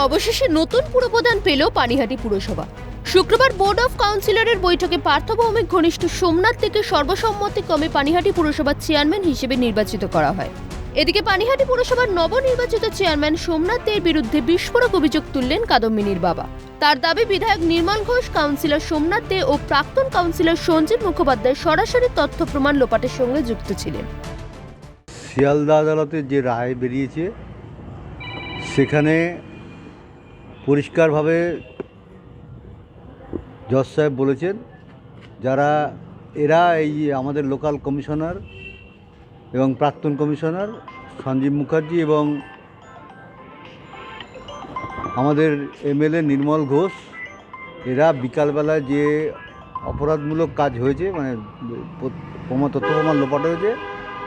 অবশেষে নতুন পুরপ্রধান পেল পানিহাটি পুরসভা। শুক্রবার বোর্ড অফ কাউন্সিলরের বৈঠকে পার্থভৌমিক ঘনিষ্ঠ সোমনাথ থেকে সর্বসম্মতিক্রমে পানিহাটি পুরসভার চেয়ারম্যান হিসেবে নির্বাচিত করা হয়। এদিকে পানিহাটি পুরসভার নবনির্বাচিত চেয়ারম্যান সোমনাথ দের বিরুদ্ধে বিস্ফোরক অভিযোগ তুললেন কাদম্বিনীর বাবা। তার দাবি, বিধায়ক নির্মল ঘোষ, কাউন্সিলর সোমনাথ দে ও প্রাক্তন কাউন্সিলর সঞ্জীব মুখোপাধ্যায় সরাসরি তথ্য প্রমাণ লোপাটের সঙ্গে যুক্ত ছিলেন। শিয়ালদা আদালতে যে রায় বেরিয়েছে সেখানে পরিষ্কারভাবে জজ সাহেব বলেছেন, যারা এই আমাদের লোকাল কমিশনার এবং প্রাক্তন কমিশনার সঞ্জীব মুখার্জি এবং আমাদের এমএলএ নির্মল ঘোষ, এরা বিকালবেলায় যে অপরাধমূলক কাজ হয়েছে, মানে তথ্য প্রমাণ লোপাট হয়েছে,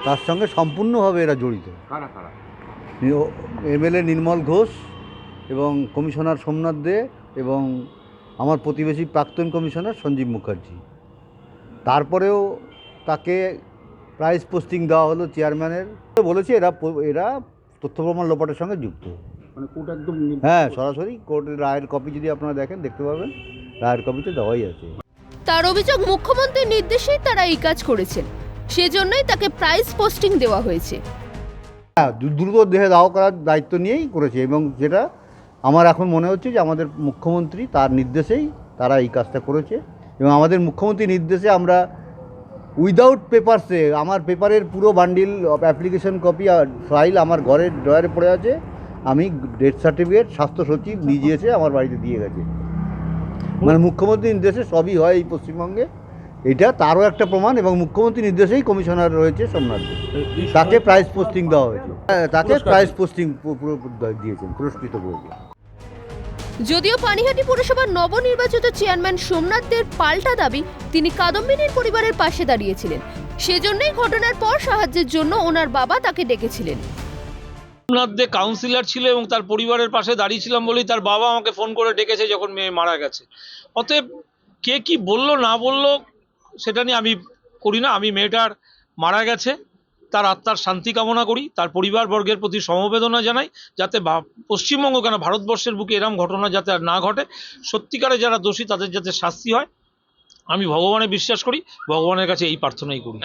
তার সঙ্গে সম্পূর্ণভাবে এরা জড়িত। এমএলএ নির্মল ঘোষ এবং কমিশনার সোমনাথ দে এবং আমার প্রতিবেশী প্রাক্তন কমিশনার সঞ্জীব মুখার্জি। তারপরেও তাকে প্রাইজ পোস্টিং দেওয়া হলো চেয়ারম্যানের। বলেছে এরা তথ্য প্রমাণ লোপাটের সঙ্গে যুক্ত। মানে কোর্ট একদম হ্যাঁ, সরাসরি কোর্টের রায়ের কপি যদি আপনারা দেখেন দেখতে পাবেন, রায়ের কপিতে দেওয়াই আছে। তার অভিযোগ, মুখ্যমন্ত্রীর নির্দেশেই তারা এই কাজ করেছেন, সেজন্যই তাকে প্রাইজ পোস্টিং দেওয়া হয়েছে। হ্যাঁ, দ্রুত দেহে দাহ করার দায়িত্ব নিয়েই করেছে এবং যেটা আমার এখন মনে হচ্ছে যে আমাদের মুখ্যমন্ত্রী তার নির্দেশেই তারা এই কাজটা করেছে। এবং আমাদের মুখ্যমন্ত্রীর নির্দেশে আমরা উইদাউট পেপারসে, আমার পেপারের পুরো বান্ডিল অ্যাপ্লিকেশন কপি আর ফাইল আমার ঘরের ড্রয়ারে পড়ে আছে। আমি ডেথ সার্টিফিকেট স্বাস্থ্য সচিব নিজে এসে আমার বাড়িতে দিয়ে গেছে। মানে মুখ্যমন্ত্রীর নির্দেশে সবই হয় এই পশ্চিমবঙ্গে, এটা তারও একটা প্রমাণ। এবং মুখ্যমন্ত্রীর নির্দেশেই কমিশনার রয়েছে সোমনাথ, তাকে প্রাইজ পোস্টিং দেওয়া হয়েছে, তাকে প্রাইজ পোস্টিং দিয়েছেন, পুরস্কৃত করেছে। যদিও পানিহাটি পুরসভার নবনির্বাচিত চেয়ারম্যান সোমনাথ দের পাল্টা দাবি, তিনি কাদম্বিনীর পরিবারের পাশে দাঁড়িয়েছিলেন, সেজন্যই ঘটনার পর সাহায্যের জন্য ওনার বাবা তাকে ডেকেছিলেন। সোমনাথ দে কাউন্সিলর ছিল এবং তার পরিবারের পাশে দাঁড়িয়েছিলাম বলেই তার বাবা আমাকে ফোন করে ডেকেছে যখন মেয়ে মারা গেছে। অতএব কে কি বলল না বলল সেটা নিয়ে আমি করি না। আমি মেয়েটার মারা গেছে, তার আত্মার শান্তি কামনা করি, তার পরিবারবর্গের প্রতি সমবেদনা জানাই, যাতে পশ্চিমবঙ্গ কেন ভারতবর্ষের বুকে এরম ঘটনা যাতে আর না ঘটে। সত্যিকারে যারা দোষী তাদের যাতে শাস্তি হয়, আমি ভগবানে বিশ্বাস করি, ভগবানের কাছে এই প্রার্থনাই করি।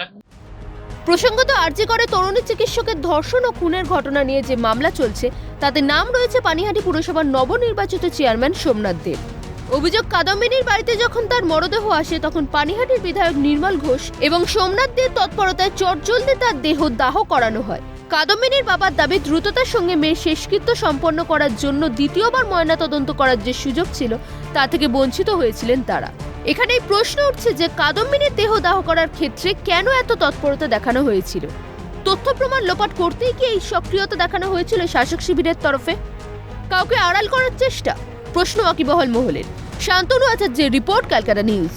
প্রসঙ্গত, আরজি করে তরুণী চিকিৎসকের ধর্ষণ ও খুনের ঘটনা নিয়ে যে মামলা চলছে তাতে নাম রয়েছে পানিহাটি পুরসভার নবনির্বাচিত চেয়ারম্যান সোমনাথ দের। অভিযোগ, কাদম্বিনীর বাড়িতে যখন তার মরদেহ আসে তখন পানিহাটির বিধায়ক নির্মল ঘোষ এবং সোমনাথ দের তৎপরতায় চটজলদি তার দেহ দাহ করানো হয়। কাদম্বিনীর বাবার দাবি, দ্রুততার সঙ্গে মেয়ের শেষকৃত্য সম্পন্ন করার জন্য দ্বিতীয়বার ময়নাতদন্ত করার যে সুযোগ ছিল তা থেকে বঞ্চিত হয়েছিলেন তারা। এখানেই প্রশ্ন উঠছে যে কাদম্বিনীর দেহ দাহ করার ক্ষেত্রে কেন এত তৎপরতা দেখানো হয়েছিল? তথ্য প্রমাণ লোপাট করতেই কি এই সক্রিয়তা দেখানো হয়েছিল শাসক শিবিরের তরফে? কাউকে আড়াল করার চেষ্টা? প্রশ্ন ওয়াকিবহাল মহলের। শান্তনু আচার্যের রিপোর্ট, ক্যালকাটা নিউজ।